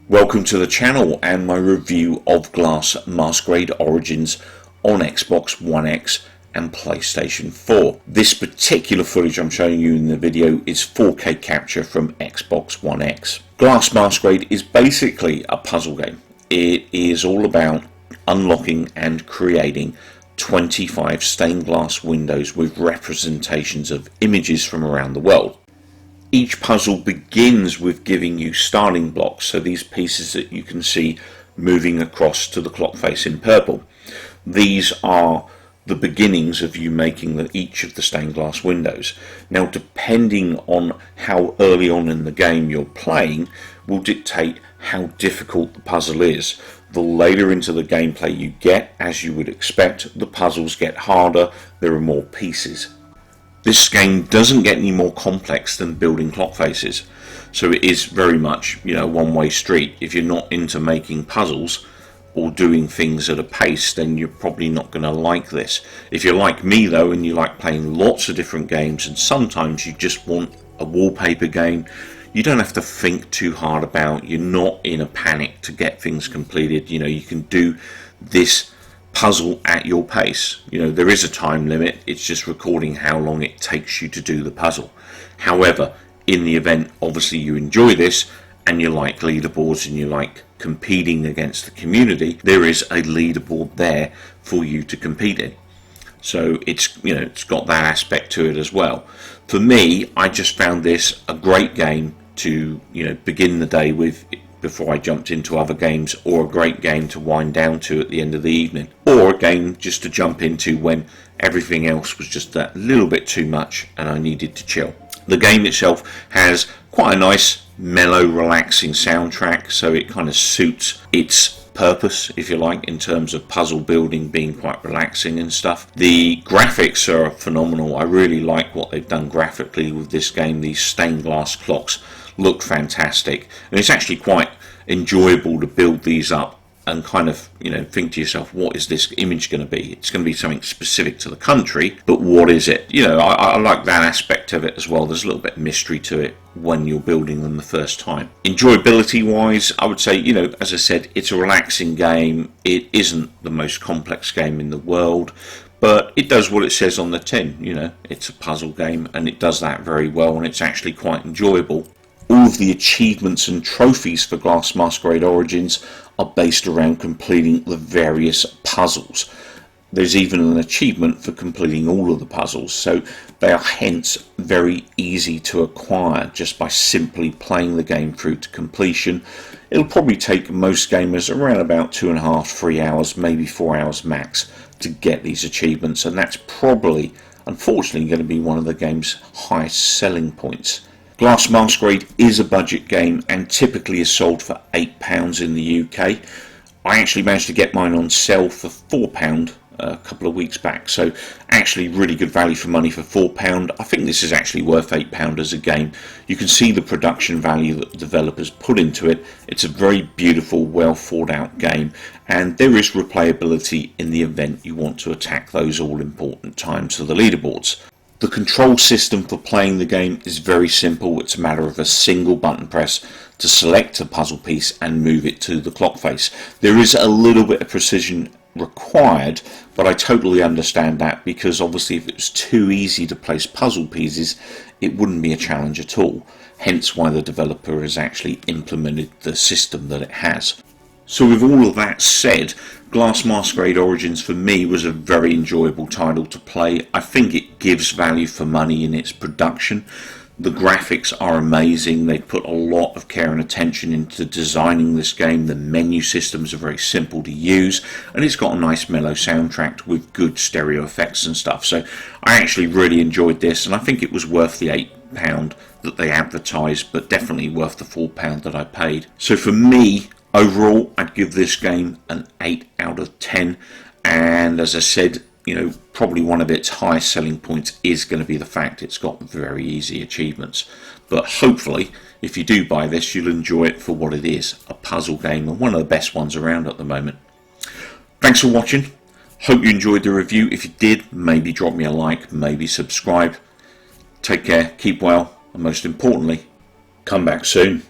Welcome to the channel and my review of Glass Masquerade Origins on Xbox One X and PlayStation 4. This particular footage I'm showing you in the video is 4K capture from Xbox One X. Glass Masquerade is basically a puzzle game. It is all about unlocking and creating 25 stained glass windows with representations of images from around the world. Each puzzle begins with giving you starting blocks, so these pieces that you can see moving across to the clock face in purple. These are the beginnings of you making each of the stained glass windows. Now, depending on how early on in the game you're playing will dictate how difficult the puzzle is. The later into the gameplay you get, as you would expect, the puzzles get harder, there are more pieces. This game doesn't get any more complex than building clock faces, so it is very much, a one-way street. If you're not into making puzzles or doing things at a pace, then you're probably not going to like this. If you're like me though, and you like playing lots of different games, and sometimes you just want a wallpaper game, you don't have to think too hard about, you're not in a panic to get things completed. You can do this puzzle at your pace. There is a time limit, it's just recording how long it takes you to do the puzzle. However, in the event obviously you enjoy this and you like leaderboards and you like competing against the community, there is a leaderboard there for you to compete in. So it's got that aspect to it as well. For me, I just found this a great game to begin the day with before I jumped into other games, or a great game to wind down to at the end of the evening, or a game just to jump into when everything else was just that little bit too much and I needed to chill. The game itself has quite a nice, mellow, relaxing soundtrack, so it kind of suits its purpose, if you like, in terms of puzzle building being quite relaxing and stuff. The graphics are phenomenal. I really like what they've done graphically with this game. These stained glass clocks look fantastic, and it's actually quite enjoyable to build these up and kind of think to yourself, what is this image going to be? It's going to be something specific to the country, but what is it? I like that aspect of it as well. There's a little bit of mystery to it when you're building them the first time. Enjoyability wise, I would say, as I said, it's a relaxing game. It isn't the most complex game in the world, but it does what it says on the tin. It's a puzzle game and it does that very well, and it's actually quite enjoyable. All of the achievements and trophies for Glass Masquerade Origins are based around completing the various puzzles. There's even an achievement for completing all of the puzzles, so they are hence very easy to acquire just by simply playing the game through to completion. It'll probably take most gamers around about 2.5 to 3 hours, maybe 4 hours max, to get these achievements, and that's probably, unfortunately, going to be one of the game's highest selling points. Glass Masquerade is a budget game and typically is sold for £8 in the UK. I actually managed to get mine on sale for £4 a couple of weeks back, so actually really good value for money for £4. I think this is actually worth £8 as a game. You can see the production value that the developers put into it. It's a very beautiful, well thought out game, and there is replayability in the event you want to attack those all important times of the leaderboards. The control system for playing the game is very simple. It's a matter of a single button press to select a puzzle piece and move it to the clock face. There is a little bit of precision required, but I totally understand that, because obviously if it was too easy to place puzzle pieces, it wouldn't be a challenge at all. Hence why the developer has actually implemented the system that it has. So with all of that said, Glass Masquerade Origins for me was a very enjoyable title to play. I think it gives value for money in its production. The graphics are amazing. They put a lot of care and attention into designing this game. The menu systems are very simple to use, and it's got a nice mellow soundtrack with good stereo effects and stuff. So I actually really enjoyed this, and I think it was worth the £8 that they advertised, but definitely worth the £4 that I paid. So for me, overall, I'd give this game an 8 out of 10, and as I said, probably one of its highest selling points is going to be the fact it's got very easy achievements. But hopefully, if you do buy this, you'll enjoy it for what it is, a puzzle game, and one of the best ones around at the moment. Thanks for watching. Hope you enjoyed the review. If you did, maybe drop me a like, maybe subscribe. Take care, keep well, and most importantly, come back soon.